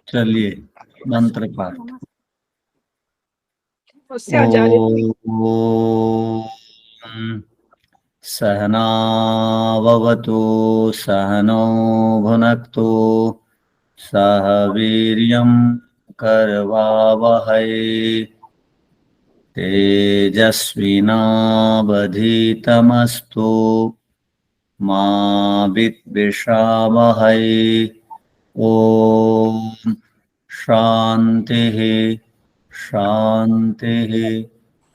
चलिए मंत्र पाठ। उससे आचार्य जी ओम सहनाववतु सहनौ भुनक्तु सह वीर्यं करवावहै तेजस्विनावधीतमस्तु मा विद्विषावहै। ओम शांति शांति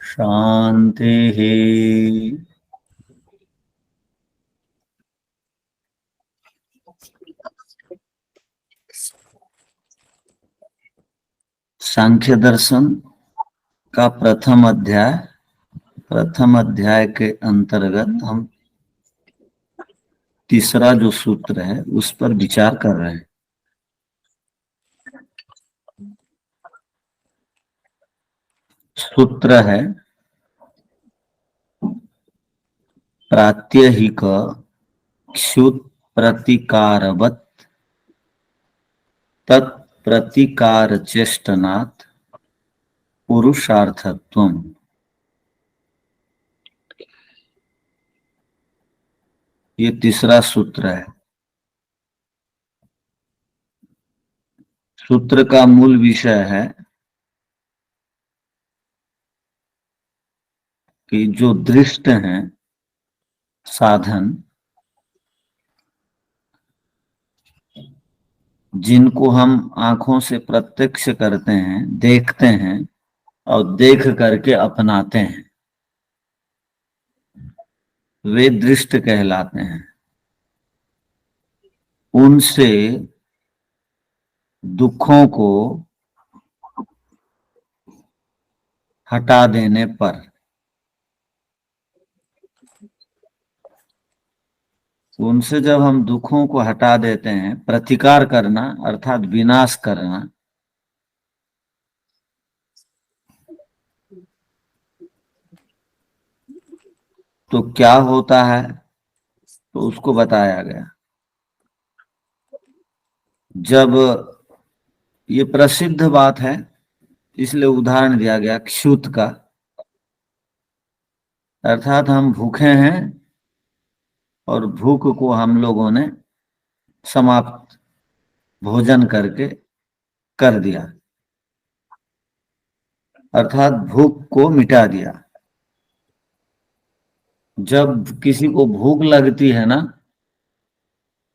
शांति। सांख्य दर्शन का प्रथम अध्याय के अंतर्गत हम तीसरा जो सूत्र है उस पर विचार कर रहे हैं। सूत्र है प्रात्यहिक क्षुत प्रतिकारवत् तत्प्रतिकार चेष्टनात् पुरुषार्थत्वम्। ये तीसरा सूत्र है। सूत्र का मूल विषय है कि जो दृष्ट हैं साधन, जिनको हम आंखों से प्रत्यक्ष करते हैं, देखते हैं और देख करके अपनाते हैं, वे दृष्ट कहलाते हैं। उनसे दुखों को हटा देने पर, उनसे जब हम दुखों को हटा देते हैं, प्रतिकार करना अर्थात विनाश करना, तो क्या होता है, तो उसको बताया गया। जब ये प्रसिद्ध बात है इसलिए उदाहरण दिया गया क्षुत का, अर्थात हम भूखे हैं और भूख को हम लोगों ने समाप्त भोजन करके कर दिया, अर्थात भूख को मिटा दिया। जब किसी को भूख लगती है ना,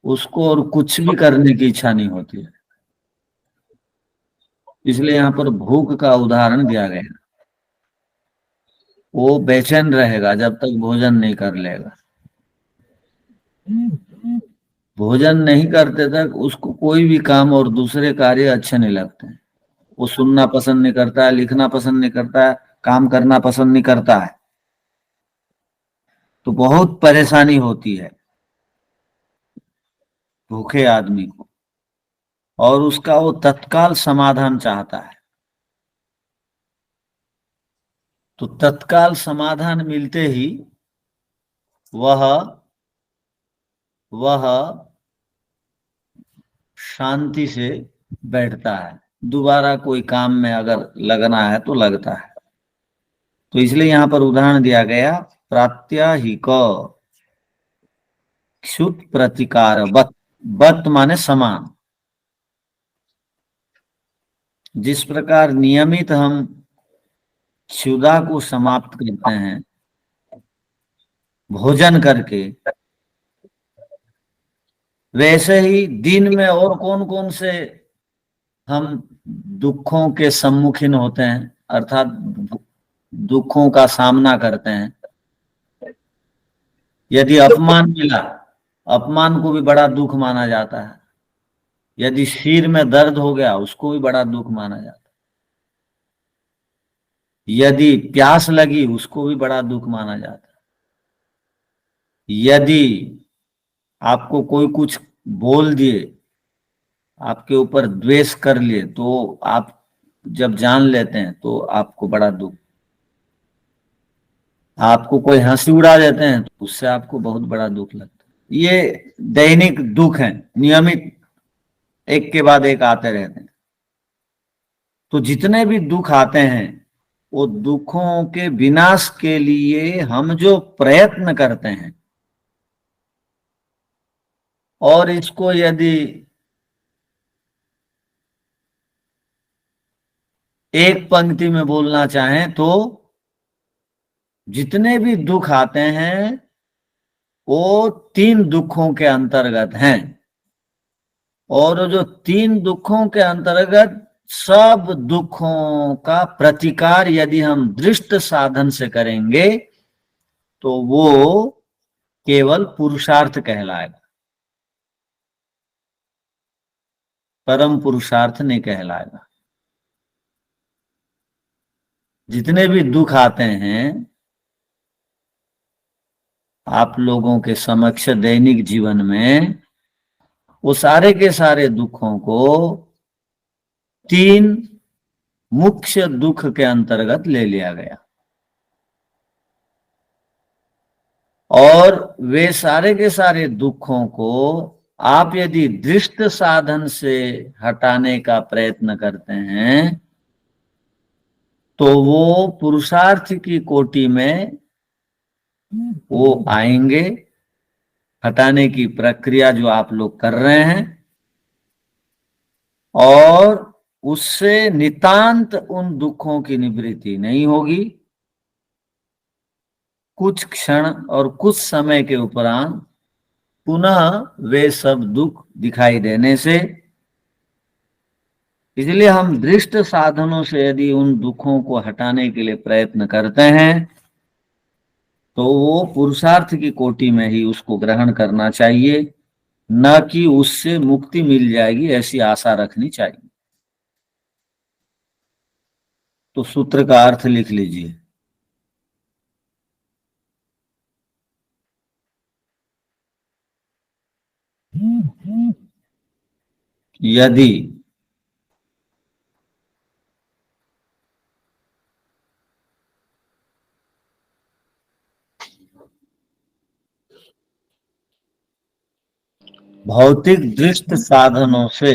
उसको और कुछ भी करने की इच्छा नहीं होती है, इसलिए यहाँ पर भूख का उदाहरण दिया गया। वो बेचैन रहेगा जब तक भोजन नहीं कर लेगा। भोजन नहीं करते तक उसको कोई भी काम और दूसरे कार्य अच्छे नहीं लगते हैं। वो सुनना पसंद नहीं करता है, लिखना पसंद नहीं करता है, काम करना पसंद नहीं करता है, तो बहुत परेशानी होती है भूखे आदमी को, और उसका वो तत्काल समाधान चाहता है। तो तत्काल समाधान मिलते ही वह शांति से बैठता है, दोबारा कोई काम में अगर लगना है तो लगता है। तो इसलिए यहां पर उदाहरण दिया गया प्रात्याहिक क्षुत प्रतिकार वत माने समान। जिस प्रकार नियमित हम क्षुधा को समाप्त करते हैं भोजन करके, वैसे ही दिन में और कौन कौन से हम दुखों के सम्मुखीन होते हैं, अर्थात दुखों का सामना करते हैं। यदि अपमान मिला, अपमान को भी बड़ा दुख माना जाता है। यदि सिर में दर्द हो गया उसको भी बड़ा दुख माना जाता है। यदि प्यास लगी उसको भी बड़ा दुख माना जाता है। यदि आपको कोई कुछ बोल दिए, आपके ऊपर द्वेष कर लिए, तो आप जब जान लेते हैं तो आपको बड़ा दुख। आपको कोई हंसी उड़ा देते हैं तो उससे आपको बहुत बड़ा दुख लगता है। ये दैनिक दुख है, नियमित एक के बाद एक आते रहते हैं। तो जितने भी दुख आते हैं वो दुखों के विनाश के लिए हम जो प्रयत्न करते हैं, और इसको यदि एक पंक्ति में बोलना चाहें तो जितने भी दुख आते हैं वो तीन दुखों के अंतर्गत हैं, और जो तीन दुखों के अंतर्गत सब दुखों का प्रतिकार यदि हम दृष्ट साधन से करेंगे तो वो केवल पुरुषार्थ कहलाएगा, परम पुरुषार्थ नहीं कहलाएगा। जितने भी दुख आते हैं आप लोगों के समक्ष दैनिक जीवन में, वो सारे के सारे दुखों को तीन मुख्य दुख के अंतर्गत ले लिया गया, और वे सारे के सारे दुखों को आप यदि दृष्ट साधन से हटाने का प्रयत्न करते हैं तो वो पुरुषार्थ की कोटि में वो आएंगे। हटाने की प्रक्रिया जो आप लोग कर रहे हैं, और उससे नितांत उन दुखों की निवृत्ति नहीं होगी। कुछ क्षण और कुछ समय के उपरांत पुनः वे सब दुख दिखाई देने से, इसलिए हम दृष्ट साधनों से यदि उन दुखों को हटाने के लिए प्रयत्न करते हैं तो वो पुरुषार्थ की कोटि में ही उसको ग्रहण करना चाहिए, न कि उससे मुक्ति मिल जाएगी ऐसी आशा रखनी चाहिए। तो सूत्र का अर्थ लिख लीजिए। यदि भौतिक दृष्ट साधनों से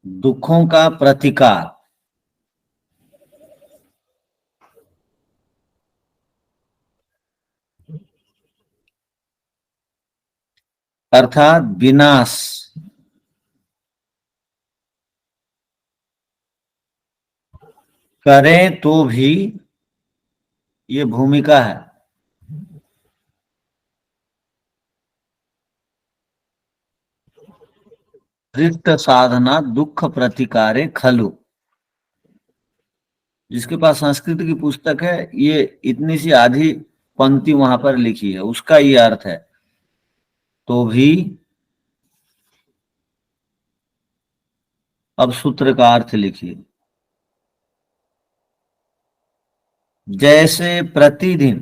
दुखों का प्रतिकार अर्थात विनाश करें तो भी, ये भूमिका है। दृष्ट साधना दुख प्रतिकारे खलु। जिसके पास संस्कृत की पुस्तक है, ये इतनी सी आधी पंक्ति वहां पर लिखी है, उसका ये अर्थ है। तो भी, अब सूत्र का अर्थ लिखिए। जैसे प्रतिदिन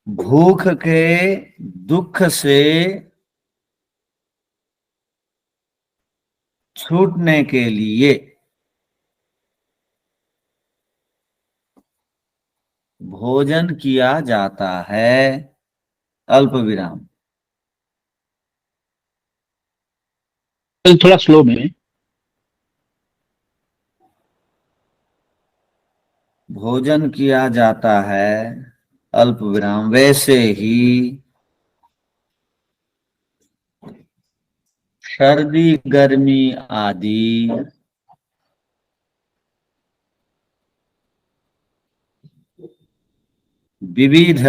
भूख के दुख से छूटने के लिए भोजन किया जाता है, अल्प विराम। थोड़ा स्लो में। भोजन किया जाता है, अल्प विराम। वैसे ही सर्दी गर्मी आदि विविध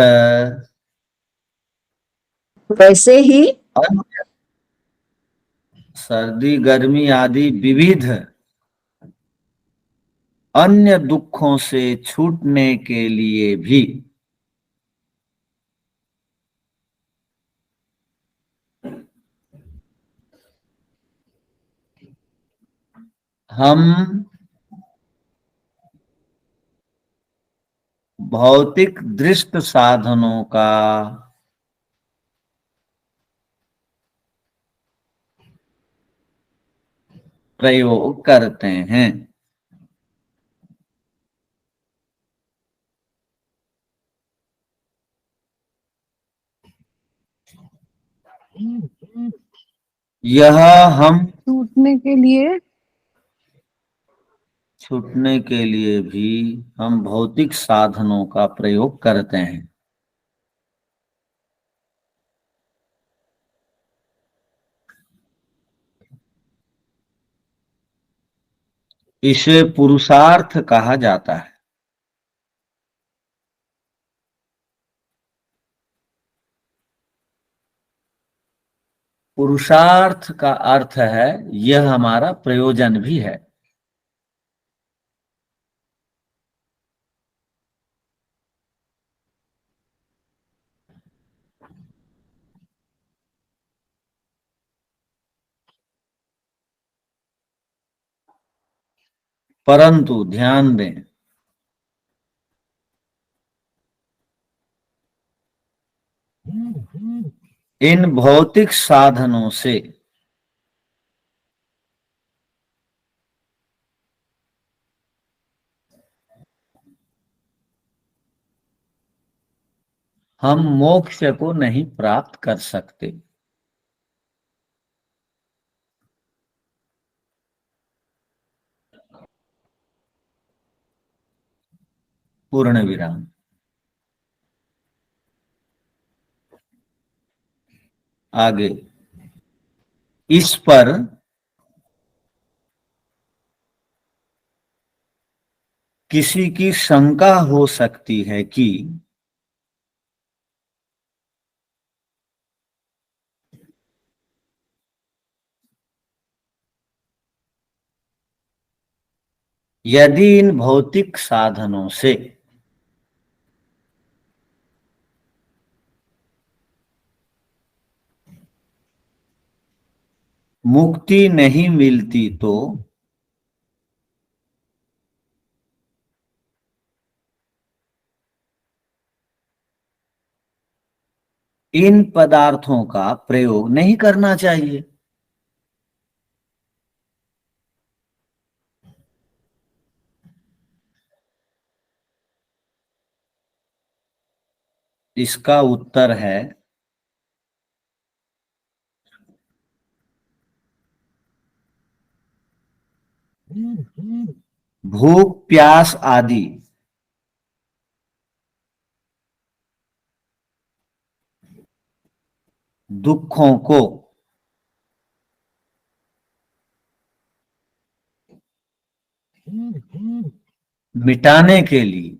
वैसे ही सर्दी गर्मी आदि विविध अन्य दुखों से छूटने के लिए भी हम भौतिक दृष्ट साधनों का प्रयोग करते हैं। यह हम छूटने के लिए छूटने के लिए भी हम भौतिक साधनों का प्रयोग करते हैं। इसे पुरुषार्थ कहा जाता है। पुरुषार्थ का अर्थ है यह हमारा प्रयोजन भी है। परंतु ध्यान दें, इन भौतिक साधनों से हम मोक्ष को नहीं प्राप्त कर सकते। पूर्ण विराम। आगे इस पर किसी की शंका हो सकती है कि यदि इन भौतिक साधनों से मुक्ति नहीं मिलती तो इन पदार्थों का प्रयोग नहीं करना चाहिए। इसका उत्तर है भूख प्यास आदि दुखों को मिटाने के लिए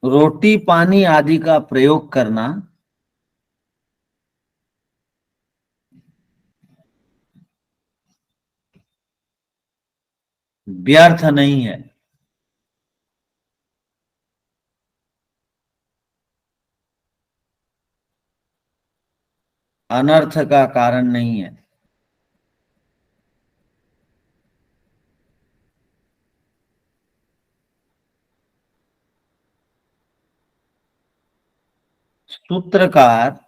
रोटी पानी आदि का प्रयोग करना व्यर्थ नहीं है। अनर्थ का कारण नहीं है। सूत्रकार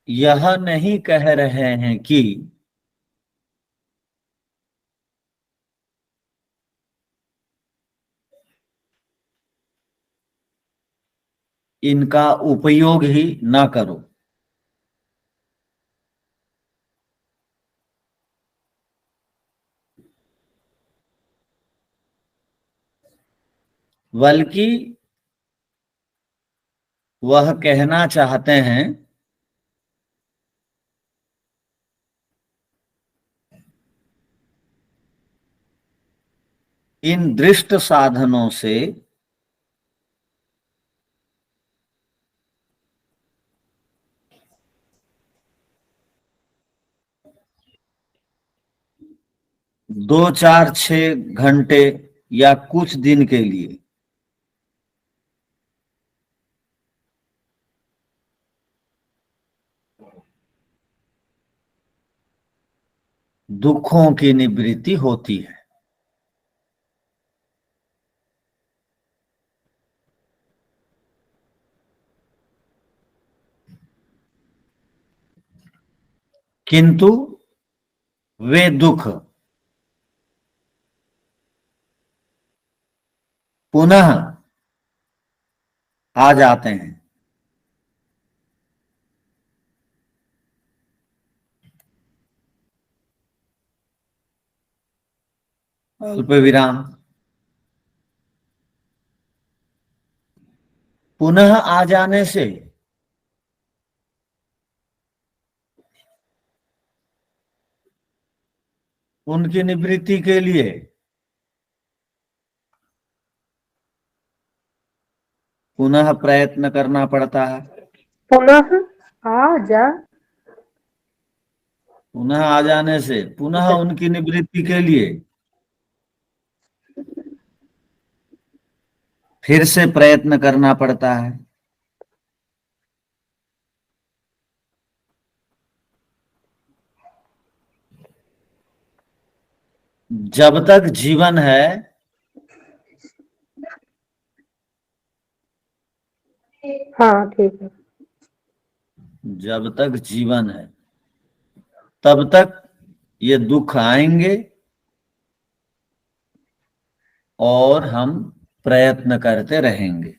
यह नहीं कह रहे हैं कि इनका उपयोग ही ना करो, बल्कि वह कहना चाहते हैं इन दृष्ट साधनों से दो चार छह घंटे या कुछ दिन के लिए दुखों की निवृत्ति होती है। किंतु वे दुख पुनः आ जाते हैं। अल्प विराम। पुनः आ जाने से उनकी निवृत्ति के लिए पुनः प्रयत्न करना पड़ता है। पुनः आ जा पुनः आ जाने से पुनः उनकी निवृत्ति के लिए फिर से प्रयत्न करना पड़ता है। जब तक जीवन है हाँ ठीक है। जब तक जीवन है तब तक ये दुख आएंगे और हम प्रयत्न करते रहेंगे।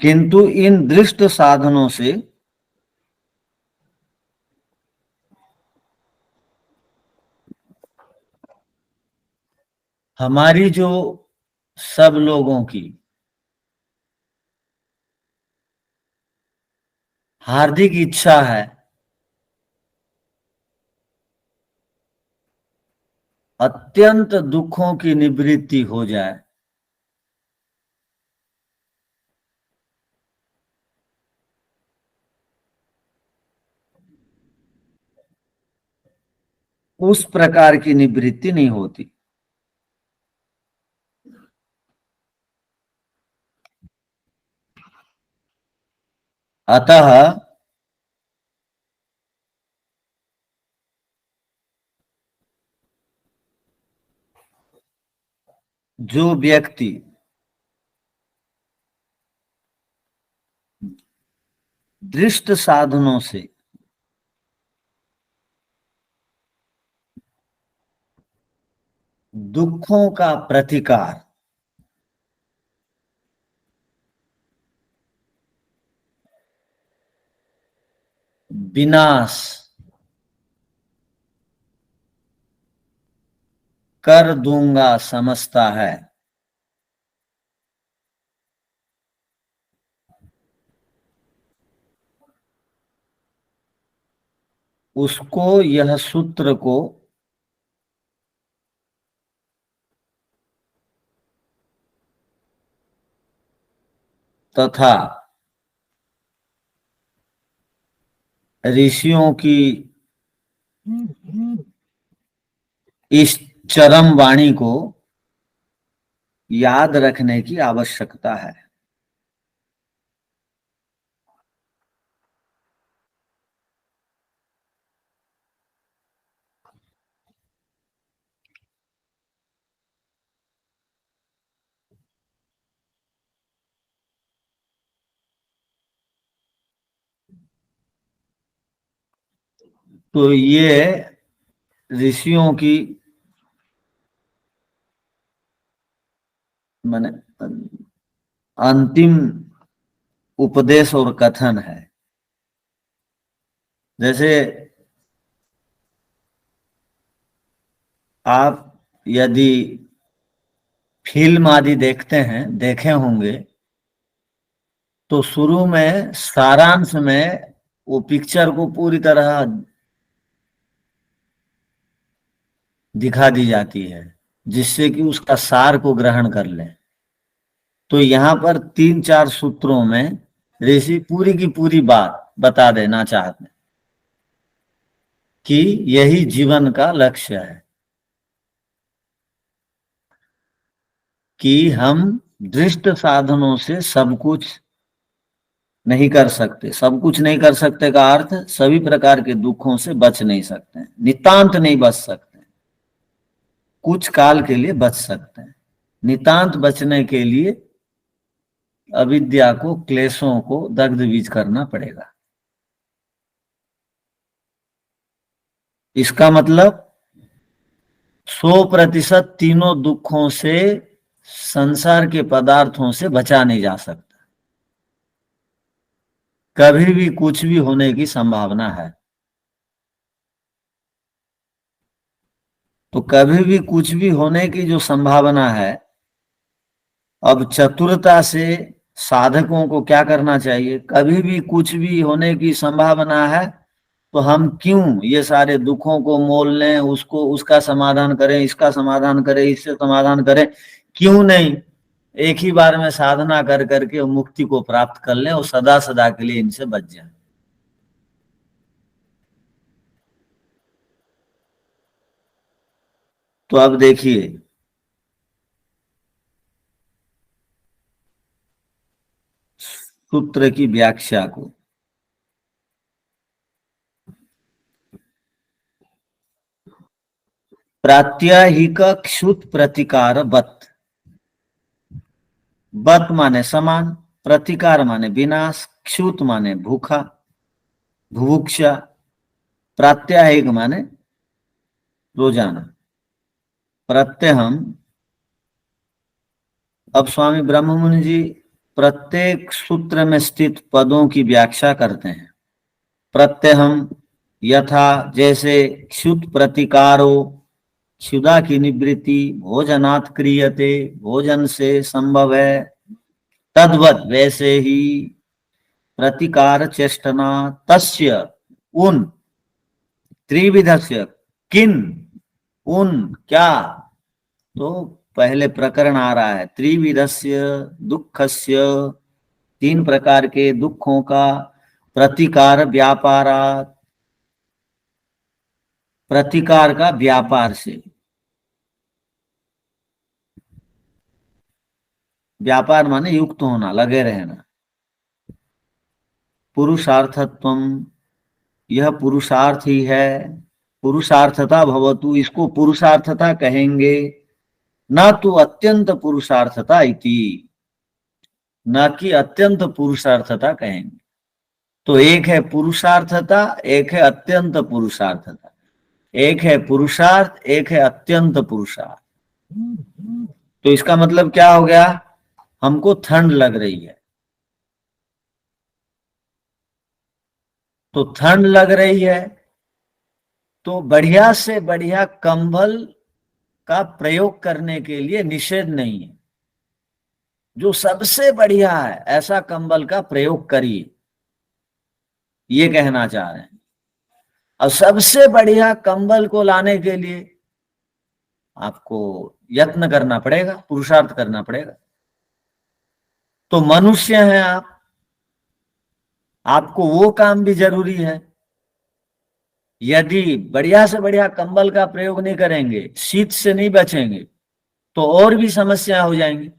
किंतु इन दृष्ट साधनों से हमारी जो सब लोगों की हार्दिक इच्छा है अत्यंत दुखों की निवृत्ति हो जाए, उस प्रकार की निवृत्ति नहीं होती। अतः जो व्यक्ति दृष्ट साधनों से दुखों का प्रतिकार विनाश कर दूंगा समझता है, उसको यह सूत्र को तथा ऋषियों की इस चरम वाणी को याद रखने की आवश्यकता है। तो ये ऋषियों की माने अंतिम उपदेश और कथन है। जैसे आप यदि फिल्म आदि देखते हैं, देखे होंगे, तो शुरू में सारांश में वो पिक्चर को पूरी तरह दिखा दी जाती है जिससे कि उसका सार को ग्रहण कर लें। तो यहाँ पर 3-4 सूत्रों में ऋषि पूरी की पूरी बात बता देना चाहते हैं कि यही जीवन का लक्ष्य है कि हम दृष्ट साधनों से सब कुछ नहीं कर सकते। सब कुछ नहीं कर सकते का अर्थ सभी प्रकार के दुखों से बच नहीं सकते, नितांत नहीं बच सकते, कुछ काल के लिए बच सकते हैं। नितांत बचने के लिए अविद्या को, क्लेशों को दग्ध बीज करना पड़ेगा। इसका मतलब 100% तीनों दुखों से, संसार के पदार्थों से बचा नहीं जा सकता। कभी भी कुछ भी होने की संभावना है। तो कभी भी कुछ भी होने की जो संभावना है, अब चतुरता से साधकों को क्या करना चाहिए? कभी भी कुछ भी होने की संभावना है तो हम क्यों ये सारे दुखों को मोल लें, उसको, उसका समाधान करें, इसका समाधान करें, इससे समाधान करें? क्यों नहीं एक ही बार में साधना कर करके मुक्ति को प्राप्त कर लें और सदा सदा के लिए इनसे बच जाएं। तो अब देखिए, सूत्र की व्याख्या को। प्रात्याहिक क्षुत प्रतिकार बत। बत माने समान, प्रतिकार माने विनाश, क्षुत माने भूखा, भुभुक्षा, प्रात्याहिक माने रोजाना, प्रत्यहम। अब स्वामी ब्रह्ममुनि जी प्रत्येक सूत्र में स्थित पदों की व्याख्या करते हैं। प्रत्यहम यथा, जैसे क्षुत प्रतिकारो, क्षुधा की निवृत्ति, भोजनात् क्रियते, भोजन से संभव है, तद्वत वैसे ही, प्रतिकार चेष्टना तस्य, उन, त्रिविधस्य, किन, उन, क्या। तो पहले प्रकरण आ रहा है, त्रिविधस्य दुखस्य, 3 प्रकार के दुखों का, प्रतिकार व्यापारा, प्रतिकार का व्यापार से। व्यापार माने युक्त होना, लगे रहना। पुरुषार्थत्वम, यह पुरुषार्थ ही है। पुरुषार्थता भवतु, इसको पुरुषार्थता कहेंगे। न तो अत्यंत पुरुषार्थता इति, न कि अत्यंत पुरुषार्थता कहेंगे। तो एक है पुरुषार्थता, एक है अत्यंत पुरुषार्थता। एक है पुरुषार्थ, एक है अत्यंत पुरुषार्थ। तो इसका मतलब क्या हो गया? हमको ठंड लग रही है, तो ठंड लग रही है तो बढ़िया से बढ़िया कंबल का प्रयोग करने के लिए निषेध नहीं है। जो सबसे बढ़िया है ऐसा कंबल का प्रयोग करिए, ये कहना चाह रहे हैं। और सबसे बढ़िया कंबल को लाने के लिए आपको यत्न करना पड़ेगा, पुरुषार्थ करना पड़ेगा। तो मनुष्य हैं आप, आपको वो काम भी जरूरी है। यदि बढ़िया से बढ़िया कंबल का प्रयोग नहीं करेंगे, शीत से नहीं बचेंगे, तो और भी समस्या हो जाएंगी।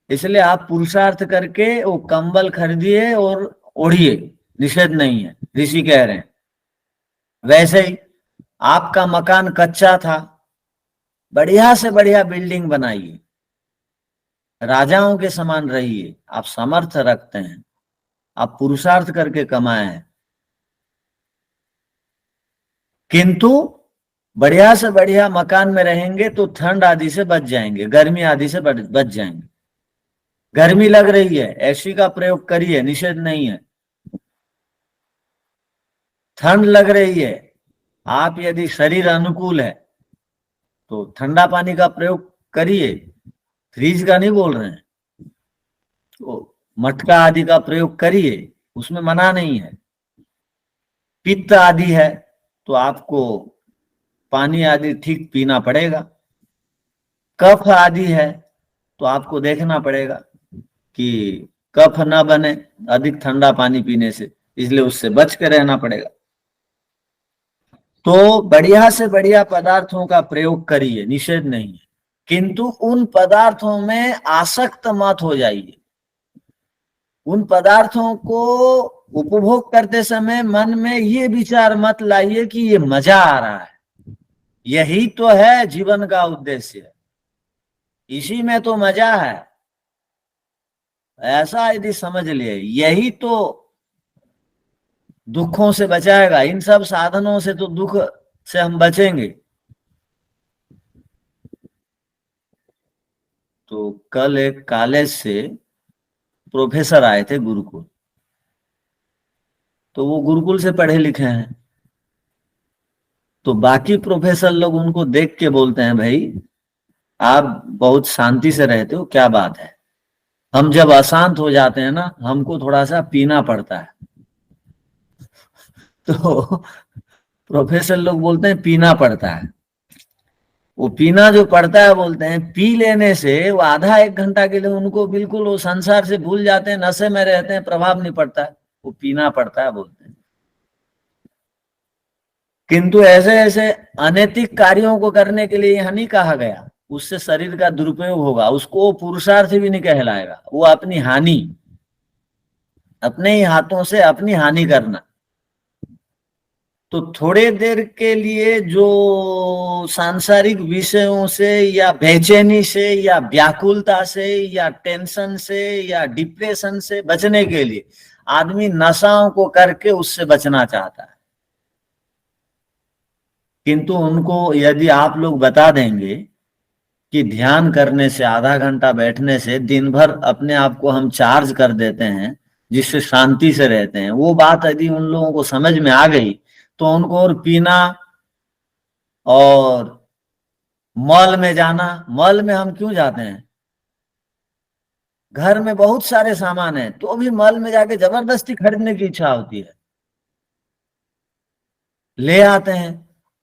इसलिए आप पुरुषार्थ करके वो कंबल खरीदिए और ओढ़िए, निषेध नहीं है, ऋषि कह रहे हैं। वैसे ही आपका मकान कच्चा था, बढ़िया से बढ़िया बिल्डिंग बनाइए, राजाओं के समान रहिए। आप सामर्थ्य रखते हैं, आप पुरुषार्थ करके कमाए हैं, किंतु बढ़िया से बढ़िया मकान में रहेंगे तो ठंड आदि से बच जाएंगे, गर्मी आदि से बच जाएंगे। गर्मी लग रही है, एसी का प्रयोग करिए, निषेध नहीं है। ठंड लग रही है, आप यदि शरीर अनुकूल है तो ठंडा पानी का प्रयोग करिए, फ्रीज का नहीं बोल रहे हैं। तो मटका आदि का प्रयोग करिए, उसमें मना नहीं है। पित्त आदि है तो आपको पानी आदि ठीक पीना पड़ेगा। कफ आदि है तो आपको देखना पड़ेगा कि कफ ना बने अधिक ठंडा पानी पीने से, इसलिए उससे बच के रहना पड़ेगा। तो बढ़िया से बढ़िया पदार्थों का प्रयोग करिए, निषेध नहीं है। किंतु उन पदार्थों में आसक्त मत हो जाइए। उन पदार्थों को उपभोग करते समय मन में ये विचार मत लाइए कि ये मजा आ रहा है। यही तो है जीवन का उद्देश्य, इसी में तो मजा है। ऐसा यदि समझ लिए, यही तो दुखों से बचाएगा। इन सब साधनों से तो दुख से हम बचेंगे। तो कल एक कॉलेज से प्रोफेसर आए थे गुरुकुल, तो वो गुरुकुल से पढ़े लिखे हैं। तो बाकी प्रोफेसर लोग उनको देख के बोलते हैं, भाई आप बहुत शांति से रहते हो, क्या बात है? हम जब अशांत हो जाते हैं ना, हमको थोड़ा सा पीना पड़ता है। तो प्रोफेसर लोग बोलते हैं पीना पड़ता है। वो पीना जो पड़ता है, बोलते हैं पी लेने से वो आधा एक घंटा के लिए उनको बिल्कुल वो संसार से भूल जाते हैं, नशे में रहते हैं, प्रभाव नहीं पड़ता है, वो पीना पड़ता है बोलते हैं। किंतु ऐसे ऐसे अनैतिक कार्यों को करने के लिए यह नहीं कहा गया, उससे शरीर का दुरुपयोग होगा, उसको पुरुषार्थ भी नहीं कहलाएगा। वो अपनी हानि, अपने ही हाथों से अपनी हानि करना। तो थोड़े देर के लिए जो सांसारिक विषयों से या बेचैनी से या व्याकुलता से या टेंशन से या डिप्रेशन से बचने के लिए आदमी नशाओं को करके उससे बचना चाहता है। किंतु उनको यदि आप लोग बता देंगे कि ध्यान करने से, आधा घंटा बैठने से दिन भर अपने आप को हम चार्ज कर देते हैं, जिससे शांति से रहते हैं, वो बात यदि उन लोगों को समझ में आ गई तो उनको और पीना और मॉल में जाना, मॉल में हम क्यों जाते हैं? घर में बहुत सारे सामान है तो भी मॉल में जाके जबरदस्ती खरीदने की इच्छा होती है, ले आते हैं।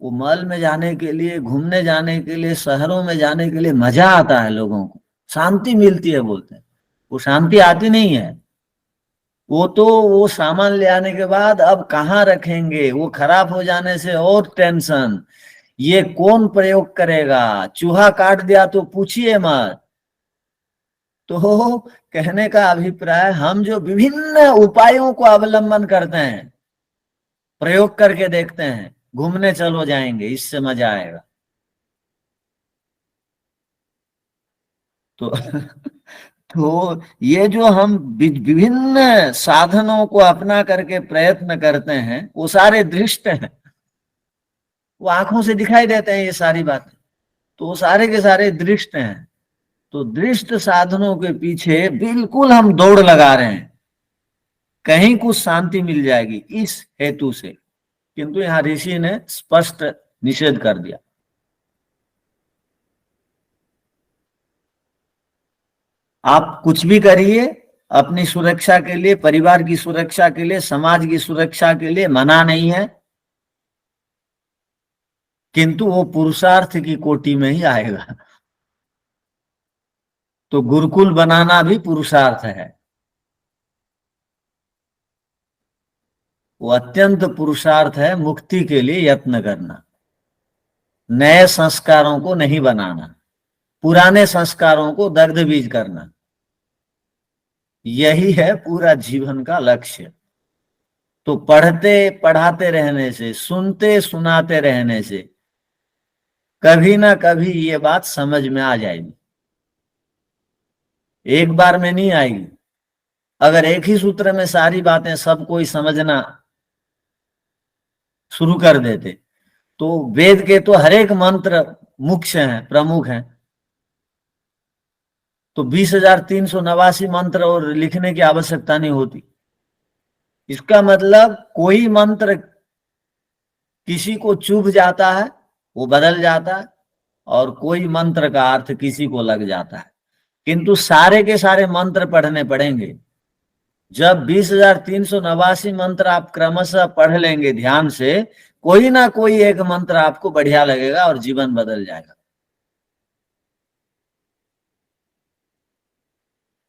वो मॉल में जाने के लिए, घूमने जाने के लिए, शहरों में जाने के लिए मजा आता है, लोगों को शांति मिलती है बोलते हैं। वो शांति आती नहीं है, वो तो वो सामान ले आने के बाद अब कहाँ रखेंगे, वो खराब हो जाने से और टेंशन, ये कौन प्रयोग करेगा, चूहा काट दिया तो पूछिए मत। तो कहने का अभिप्राय, हम जो विभिन्न उपायों को अवलंबन करते हैं, प्रयोग करके देखते हैं, घूमने चलो जाएंगे, इससे मजा आएगा। तो तो ये जो हम विभिन्न साधनों को अपना करके प्रयत्न करते हैं, वो सारे दृष्ट हैं, वो आंखों से दिखाई देते हैं ये सारी बातें, तो वो सारे के सारे दृष्ट हैं। तो दृष्ट साधनों के पीछे बिल्कुल हम दौड़ लगा रहे हैं, कहीं कुछ शांति मिल जाएगी इस हेतु से। किंतु यहां ऋषि ने स्पष्ट निषेध कर दिया। आप कुछ भी करिए अपनी सुरक्षा के लिए, परिवार की सुरक्षा के लिए, समाज की सुरक्षा के लिए, मना नहीं है, किंतु वो पुरुषार्थ की कोटि में ही आएगा। तो गुरुकुल बनाना भी पुरुषार्थ है, वो अत्यंत पुरुषार्थ है। मुक्ति के लिए यत्न करना, नए संस्कारों को नहीं बनाना, पुराने संस्कारों को दग्ध बीज करना, यही है पूरा जीवन का लक्ष्य। तो पढ़ते पढ़ाते रहने से, सुनते सुनाते रहने से कभी ना कभी ये बात समझ में आ जाएगी, एक बार में नहीं आएगी। अगर एक ही सूत्र में सारी बातें सब कोई समझना शुरू कर देते तो वेद के तो हर एक मंत्र मुख्य हैं, प्रमुख हैं, तो 20,389 मंत्र और लिखने की आवश्यकता नहीं होती। इसका मतलब कोई मंत्र किसी को चुभ जाता है, वो बदल जाता है, और कोई मंत्र का अर्थ किसी को लग जाता है। किंतु सारे के सारे मंत्र पढ़ने पड़ेंगे। जब 20,389 मंत्र आप क्रमशः पढ़ लेंगे ध्यान से, कोई ना कोई एक मंत्र आपको बढ़िया लगेगा और जीवन बदल जाएगा।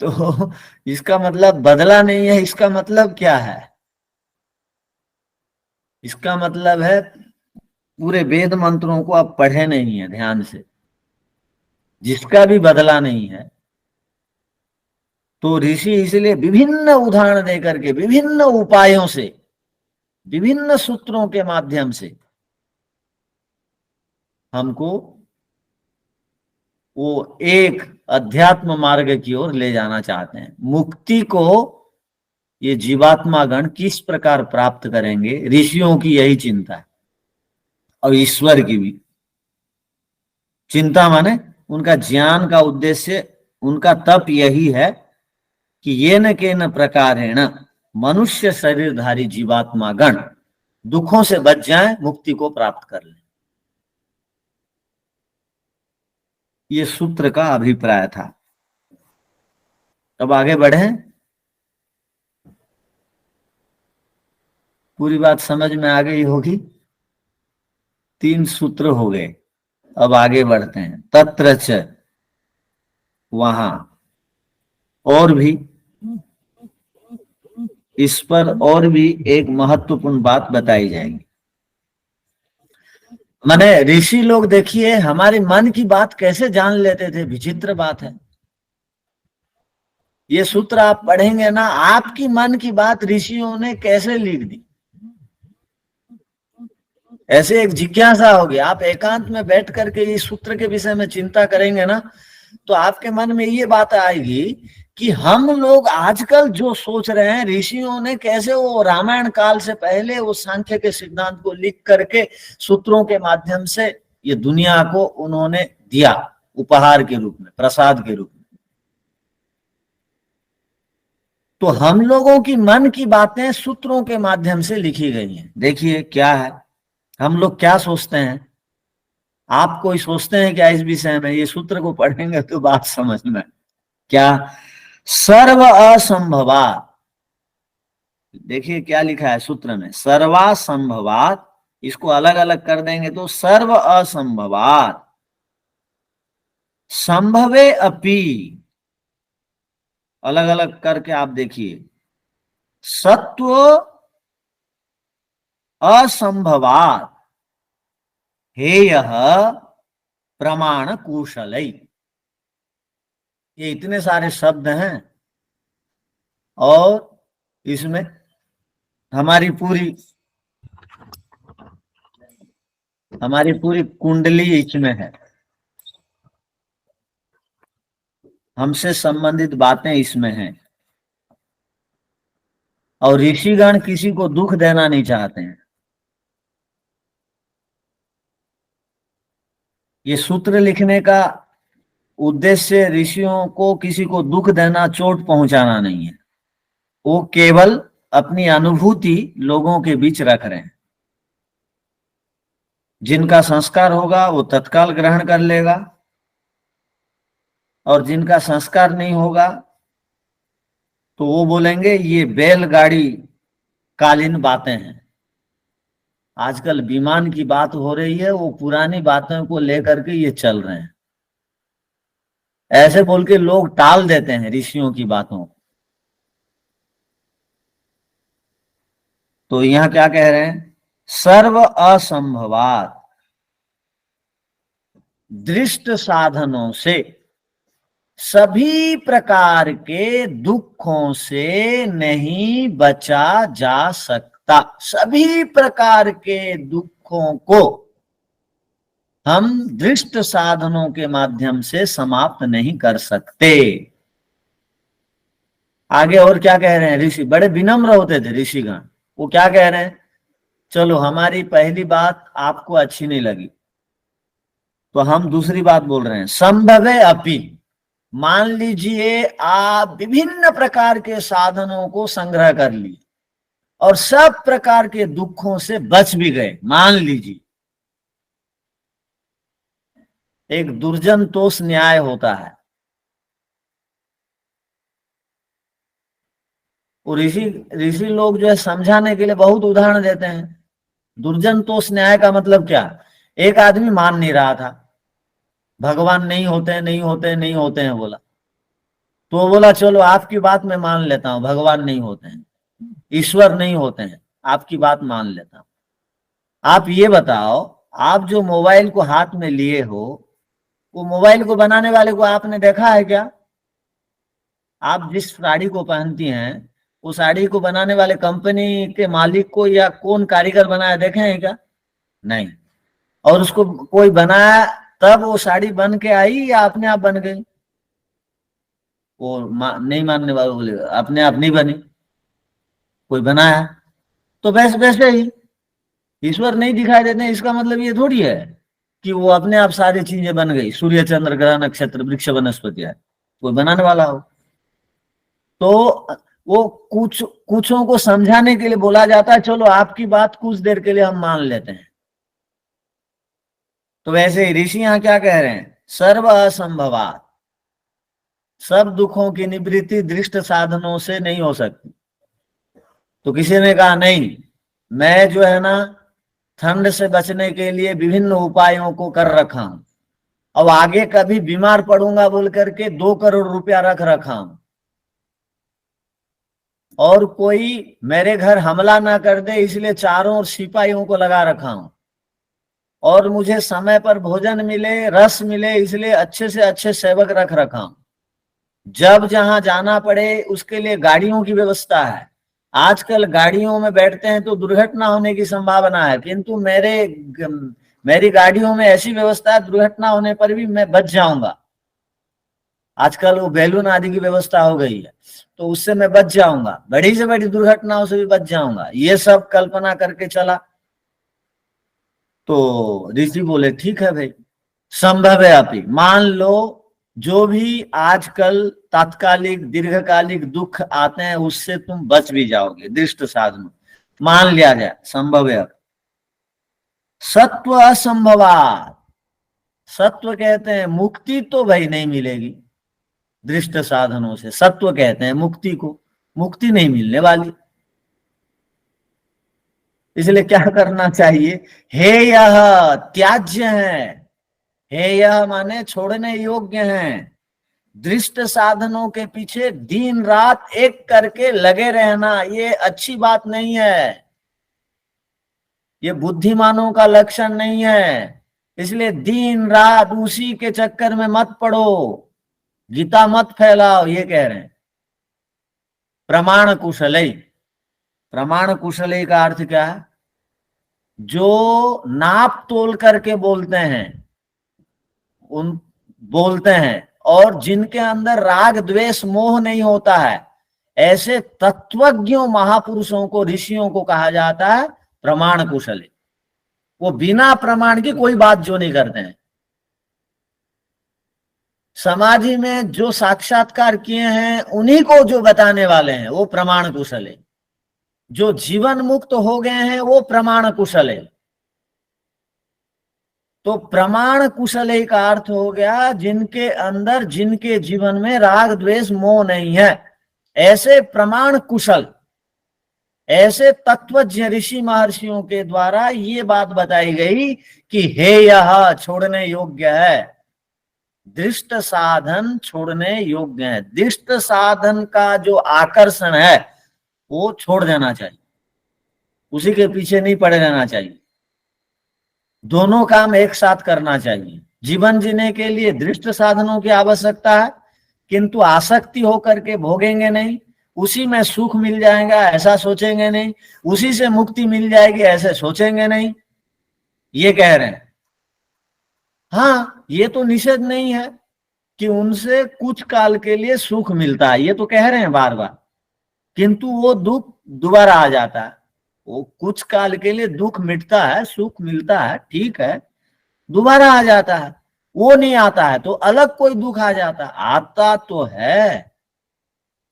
तो इसका मतलब बदला नहीं है, इसका मतलब क्या है? इसका मतलब है पूरे वेद मंत्रों को आप पढ़े नहीं है ध्यान से, जिसका भी बदला नहीं है। तो ऋषि इसलिए विभिन्न उदाहरण देकर के, विभिन्न उपायों से, विभिन्न सूत्रों के माध्यम से हमको वो एक अध्यात्म मार्ग की ओर ले जाना चाहते हैं। मुक्ति को ये जीवात्मा गण किस प्रकार प्राप्त करेंगे, ऋषियों की यही चिंता है, और ईश्वर की भी चिंता। माने उनका ज्ञान का उद्देश्य, उनका तप यही है कि ये न के न प्रकारेण मनुष्य शरीरधारी जीवात्मा गण दुखों से बच जाएं, मुक्ति को प्राप्त कर लें। ये सूत्र का अभिप्राय था। अब आगे बढ़े। पूरी बात समझ में आ गई होगी। 3 सूत्र हो गए। अब आगे बढ़ते हैं। तत्र च, वहां, और भी इस पर और भी एक महत्वपूर्ण बात बताई जाएगी। माने ऋषि लोग देखिए हमारे मन की बात कैसे जान लेते थे, विचित्र बात है। ये सूत्र आप पढ़ेंगे ना, आपकी मन की बात ऋषियों ने कैसे लिख दी, ऐसे एक जिज्ञासा होगी। आप एकांत में बैठ करके इस सूत्र के विषय में चिंता करेंगे ना, तो आपके मन में ये बात आएगी कि हम लोग आजकल जो सोच रहे हैं, ऋषियों ने कैसे वो रामायण काल से पहले वो सांख्य के सिद्धांत को लिख करके सूत्रों के माध्यम से ये दुनिया को उन्होंने दिया, उपहार के रूप में, प्रसाद के रूप में। तो हम लोगों की मन की बातें सूत्रों के माध्यम से लिखी गई हैं। देखिए क्या है, हम लोग क्या सोचते हैं, आप कोई सोचते हैं क्या इस विषय में? ये सूत्र को पढ़ेंगे तो बात समझ में। क्या? सर्व असंभवात, देखिए क्या लिखा है सूत्र में, सर्वासंभवात। इसको अलग अलग कर देंगे तो सर्व असंभवात संभवे अपि, अलग अलग करके आप देखिए, सत्व असंभवात हेय प्रमाण कुशलै। ये इतने सारे शब्द हैं और इसमें हमारी पूरी कुंडली इसमें है, हमसे संबंधित बातें इसमें हैं। और ऋषिगण किसी को दुख देना नहीं चाहते हैं। ये सूत्र लिखने का उद्देश्य ऋषियों को किसी को दुख देना, चोट पहुंचाना नहीं है। वो केवल अपनी अनुभूति लोगों के बीच रख रहे हैं। जिनका संस्कार होगा वो तत्काल ग्रहण कर लेगा, और जिनका संस्कार नहीं होगा तो वो बोलेंगे ये बैलगाड़ी कालीन बातें हैं। आजकल विमान की बात हो रही है, वो पुरानी बातों को लेकर के ये चल रहे हैं। ऐसे बोल के लोग टाल देते हैं ऋषियों की बातों को। तो यहां क्या कह रहे हैं? सर्व असंभवात, दृष्ट साधनों से सभी प्रकार के दुखों से नहीं बचा जा सकता। सभी प्रकार के दुखों को हम दृष्ट साधनों के माध्यम से समाप्त नहीं कर सकते। आगे और क्या कह रहे हैं ऋषि? बड़े विनम्र होते थे ऋषिगण। वो क्या कह रहे हैं? चलो हमारी पहली बात आपको अच्छी नहीं लगी तो हम दूसरी बात बोल रहे हैं। संभवे अपि, मान लीजिए आप विभिन्न प्रकार के साधनों को संग्रह कर लिए और सब प्रकार के दुखों से बच भी गए, मान लीजिए। एक दुर्जन तोष न्याय होता है। और ऋषि लोग जो है समझाने के लिए बहुत उदाहरण देते हैं। दुर्जन तोष न्याय का मतलब क्या? एक आदमी मान नहीं रहा था, भगवान नहीं होते हैं, नहीं होते हैं, नहीं होते हैं बोला। तो वो बोला चलो आपकी बात मैं मान लेता हूं, भगवान नहीं होते हैं, ईश्वर नहीं होते हैं, आपकी बात मान लेता हूं। आप ये बताओ, आप जो मोबाइल को हाथ में लिए हो, वो मोबाइल को बनाने वाले को आपने देखा है क्या? आप जिस साड़ी को पहनती हैं, वो साड़ी को बनाने वाले कंपनी के मालिक को या कौन कारीगर बनाया देखे हैं क्या? नहीं। और उसको कोई बनाया तब वो साड़ी बन के आई या अपने आप बन गई? वो नहीं मानने वाले बोले अपने आप नहीं बनी, कोई बनाया। तो वैसे वैसे ही ईश्वर नहीं दिखाई देते, इसका मतलब ये थोड़ी है कि वो अपने आप सारी चीजें बन गई, सूर्य चंद्र ग्रह नक्षत्र वृक्ष वनस्पति है, कोई बनाने वाला हो। तो वो कुछों को समझाने के लिए बोला जाता है, चलो आपकी बात कुछ देर के लिए हम मान लेते हैं। तो वैसे ही ऋषि यहां क्या कह रहे हैं? सर्व असंभवात, सब दुखों की निवृत्ति दृष्ट साधनों से नहीं हो सकती। तो किसी ने कहा नहीं, मैं जो है ना ठंड से बचने के लिए विभिन्न उपायों को कर रखा हूं, अब आगे कभी बीमार पड़ूंगा बोल करके 2 करोड़ रुपया रख रखा हूं, और कोई मेरे घर हमला ना कर दे इसलिए चारों ओर सिपाहियों को लगा रखा हूं, और मुझे समय पर भोजन मिले, रस मिले, इसलिए अच्छे से अच्छे सेवक रख रखा हूं। जब जहां जाना पड़े उसके लिए गाड़ियों की व्यवस्था है। आजकल गाड़ियों में बैठते हैं तो दुर्घटना होने की संभावना है, किंतु मेरी गाड़ियों में ऐसी व्यवस्था है, दुर्घटना होने पर भी मैं बच जाऊंगा। आजकल वो बैलून आदि की व्यवस्था हो गई है, तो उससे मैं बच जाऊंगा, बड़ी से बड़ी दुर्घटनाओं से भी बच जाऊंगा। ये सब कल्पना करके चला। तो ऋषि बोले ठीक है भाई, संभव है। अभी मान लो जो भी आजकल तात्कालिक दीर्घकालिक दुख आते हैं उससे तुम बच भी जाओगे दृष्ट साधन, मान लिया जाए संभव है। सत्व असंभवात, सत्व कहते हैं मुक्ति तो भाई नहीं मिलेगी दृष्ट साधनों से, सत्व कहते हैं मुक्ति को, मुक्ति नहीं मिलने वाली। इसलिए क्या करना चाहिए? हे यह त्याज्य है, हे यह माने छोड़ने योग्य हैं, दृष्ट साधनों के पीछे दिन रात एक करके लगे रहना ये अच्छी बात नहीं है, ये बुद्धिमानों का लक्षण नहीं है। इसलिए दिन रात उसी के चक्कर में मत पड़ो, गीता मत फैलाओ, ये कह रहे हैं। प्रमाण कुशले, प्रमाण कुशले का अर्थ क्या है? जो नाप तोल करके बोलते हैं, उन बोलते हैं, और जिनके अंदर राग द्वेष मोह नहीं होता है, ऐसे तत्वज्ञों महापुरुषों को, ऋषियों को कहा जाता है प्रमाण कुशले। वो बिना प्रमाण की कोई बात जो नहीं करते हैं। समाधि में जो साक्षात्कार किए हैं उन्हीं को जो बताने वाले हैं वो प्रमाण कुशल है। जो जीवन मुक्त हो गए हैं वो प्रमाण कुशल है। तो प्रमाण कुशल का अर्थ हो गया जिनके अंदर, जिनके जीवन में राग द्वेष मोह नहीं है, ऐसे प्रमाण कुशल, ऐसे तत्वज्ञ ऋषि महर्षियों के द्वारा ये बात बताई गई कि हे यह छोड़ने योग्य है, दृष्ट साधन छोड़ने योग्य है। दृष्ट साधन का जो आकर्षण है वो छोड़ देना चाहिए, उसी के पीछे नहीं पड़े रहना चाहिए। दोनों काम एक साथ करना चाहिए। जीवन जीने के लिए दृष्ट साधनों की आवश्यकता है, किंतु आसक्ति होकर के भोगेंगे नहीं, उसी में सुख मिल जाएगा ऐसा सोचेंगे नहीं, उसी से मुक्ति मिल जाएगी ऐसे सोचेंगे नहीं, ये कह रहे हैं। हाँ, ये तो निषेध नहीं है कि उनसे कुछ काल के लिए सुख मिलता है, ये तो कह रहे हैं बार बार, किंतु वो दुख दोबारा आ जाता है। वो कुछ काल के लिए दुख मिटता है, सुख मिलता है, ठीक है, दोबारा आ जाता है। वो नहीं आता है तो अलग कोई दुख आ जाता है, आता तो है।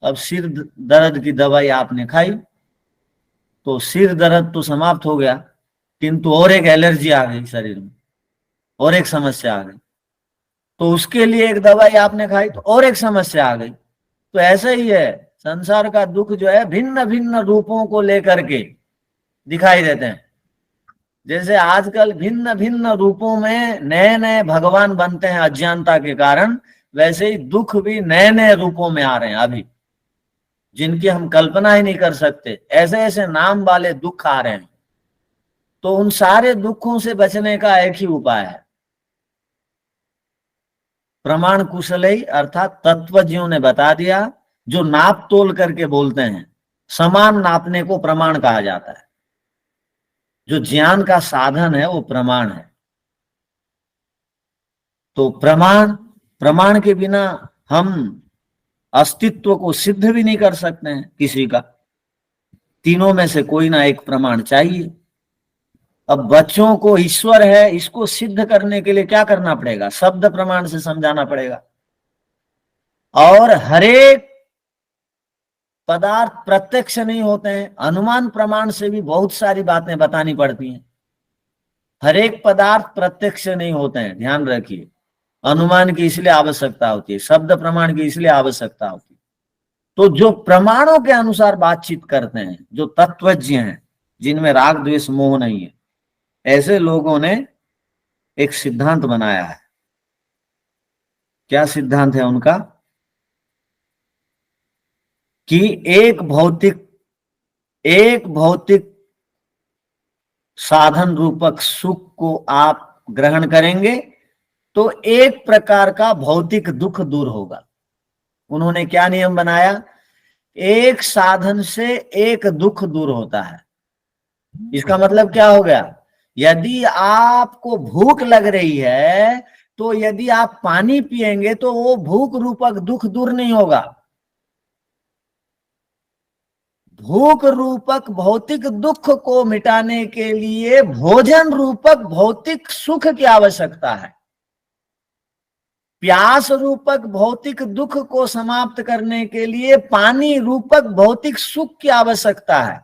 अब सिर दर्द की दवाई आपने खाई तो सिर दर्द तो समाप्त हो गया, किंतु और एक एलर्जी आ गई शरीर में, और एक समस्या आ गई, तो उसके लिए एक दवाई आपने खाई तो और एक समस्या आ गई। तो ऐसा ही है, संसार का दुख जो है भिन्न भिन्न रूपों को लेकर के दिखाई देते हैं। जैसे आजकल भिन्न भिन्न रूपों में नए नए भगवान बनते हैं अज्ञानता के कारण, वैसे ही दुख भी नए नए रूपों में आ रहे हैं अभी, जिनकी हम कल्पना ही नहीं कर सकते। ऐसे ऐसे नाम वाले दुख आ रहे हैं। तो उन सारे दुखों से बचने का एक ही उपाय है, प्रमाण कुशलई अर्थात तत्वज्ञों ने बता दिया, जो नाप तोल करके बोलते हैं। समान नापने को प्रमाण कहा जाता है। जो ज्ञान का साधन है वो प्रमाण है। तो प्रमाण के बिना हम अस्तित्व को सिद्ध भी नहीं कर सकते हैं किसी का। तीनों में से कोई ना एक प्रमाण चाहिए। अब बच्चों को ईश्वर है इसको सिद्ध करने के लिए क्या करना पड़ेगा? शब्द प्रमाण से समझाना पड़ेगा। और हरेक पदार्थ प्रत्यक्ष नहीं होते हैं, अनुमान प्रमाण से भी बहुत सारी बातें बतानी पड़ती हैं। हरेक पदार्थ प्रत्यक्ष नहीं होते हैं, ध्यान रखिए। अनुमान की इसलिए आवश्यकता होती है, शब्द प्रमाण की इसलिए आवश्यकता होती है। तो जो प्रमाणों के अनुसार बातचीत करते हैं, जो तत्वज्ञ हैं, जिनमें राग द्वेष मोह नहीं है, ऐसे लोगों ने एक सिद्धांत बनाया है। क्या सिद्धांत है उनका? कि एक भौतिक साधन रूपक सुख को आप ग्रहण करेंगे तो एक प्रकार का भौतिक दुख दूर होगा। उन्होंने क्या नियम बनाया? एक साधन से एक दुख दूर होता है। इसका मतलब क्या हो गया? यदि आपको भूख लग रही है तो यदि आप पानी पिएंगे तो वो भूख रूपक दुख दूर नहीं होगा। भूख रूपक भौतिक दुख को मिटाने के लिए भोजन रूपक भौतिक सुख की आवश्यकता है। प्यास रूपक भौतिक दुख को समाप्त करने के लिए पानी रूपक भौतिक सुख की आवश्यकता है।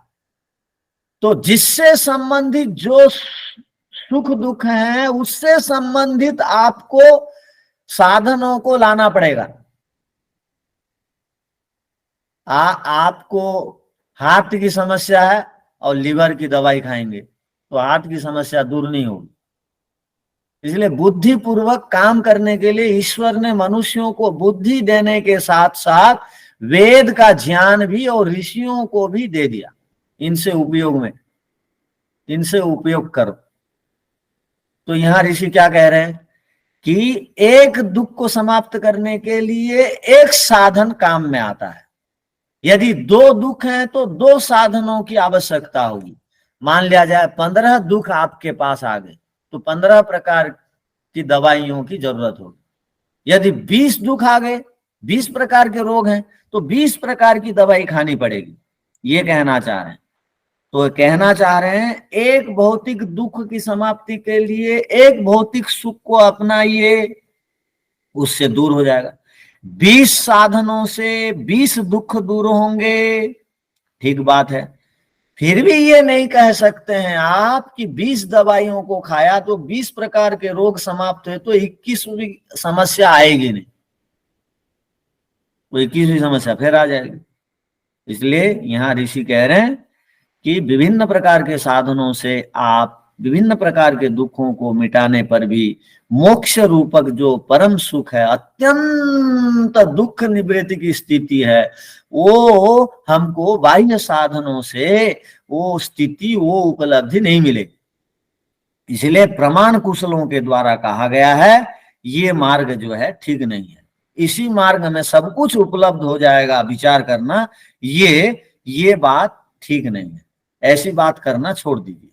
तो जिससे संबंधित जो सुख दुख है उससे संबंधित आपको साधनों को लाना पड़ेगा। आपको हार्ट की समस्या है और लीवर की दवाई खाएंगे तो हार्ट की समस्या दूर नहीं होगी। इसलिए बुद्धि पूर्वक काम करने के लिए ईश्वर ने मनुष्यों को बुद्धि देने के साथ साथ वेद का ज्ञान भी और ऋषियों को भी दे दिया। इनसे उपयोग करो। तो यहां ऋषि क्या कह रहे हैं कि एक दुख को समाप्त करने के लिए एक साधन काम में आता है। यदि दो दुख हैं तो दो साधनों की आवश्यकता होगी। मान लिया जाए 15 दुख आपके पास आ गए तो 15 प्रकार की दवाइयों की जरूरत होगी। यदि 20 दुख आ गए, 20 प्रकार के रोग हैं तो 20 प्रकार की दवाई खानी पड़ेगी। ये कहना चाह रहे हैं। तो कहना चाह रहे हैं एक भौतिक दुख की समाप्ति के लिए एक भौतिक सुख को अपनाइए, उससे दूर हो जाएगा। 20 साधनों से 20 दुख दूर होंगे, ठीक बात है। फिर भी ये नहीं कह सकते हैं आप कि 20 दवाइयों को खाया तो 20 प्रकार के रोग समाप्त हुए तो 21वीं समस्या आएगी नहीं, वो 21वीं समस्या फिर आ जाएगी। इसलिए यहां ऋषि कह रहे हैं कि विभिन्न प्रकार के साधनों से आप विभिन्न प्रकार के दुखों को मिटाने पर भी मोक्ष रूपक जो परम सुख है, अत्यंत दुख निवृत्ति की स्थिति है, वो हमको बाह्य साधनों से वो स्थिति वो उपलब्धि नहीं मिलेगी। इसलिए प्रमाण कुशलों के द्वारा कहा गया है ये मार्ग जो है ठीक नहीं है। इसी मार्ग में सब कुछ उपलब्ध हो जाएगा, विचार करना ये बात ठीक नहीं है। ऐसी बात करना छोड़ दीजिए।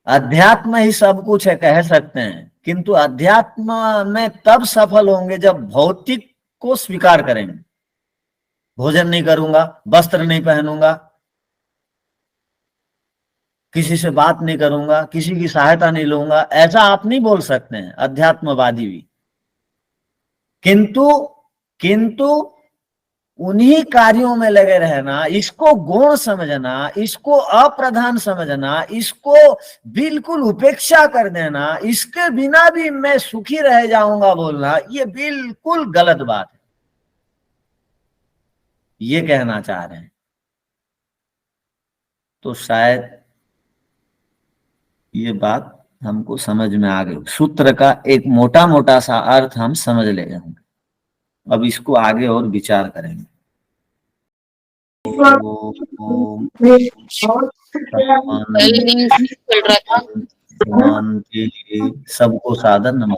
अध्यात्म ही सब कुछ है कह सकते हैं, किंतु अध्यात्म में तब सफल होंगे जब भौतिक को स्वीकार करेंगे। भोजन नहीं करूंगा, वस्त्र नहीं पहनूंगा, किसी से बात नहीं करूंगा, किसी की सहायता नहीं लूंगा, ऐसा आप नहीं बोल सकते हैं अध्यात्मवादी भी। किंतु उन्हीं कार्यों में लगे रहना, इसको गौण समझना, इसको अप्रधान समझना, इसको बिल्कुल उपेक्षा कर देना, इसके बिना भी मैं सुखी रह जाऊंगा बोलना, ये बिल्कुल गलत बात है। ये कहना चाह रहे हैं। तो शायद ये बात हमको समझ में आ गई। सूत्र का एक मोटा मोटा सा अर्थ हम समझ ले होंगे। अब इसको आगे और विचार करेंगे। ओम चल रहा था। शांति। सबको सादर नमस्कार।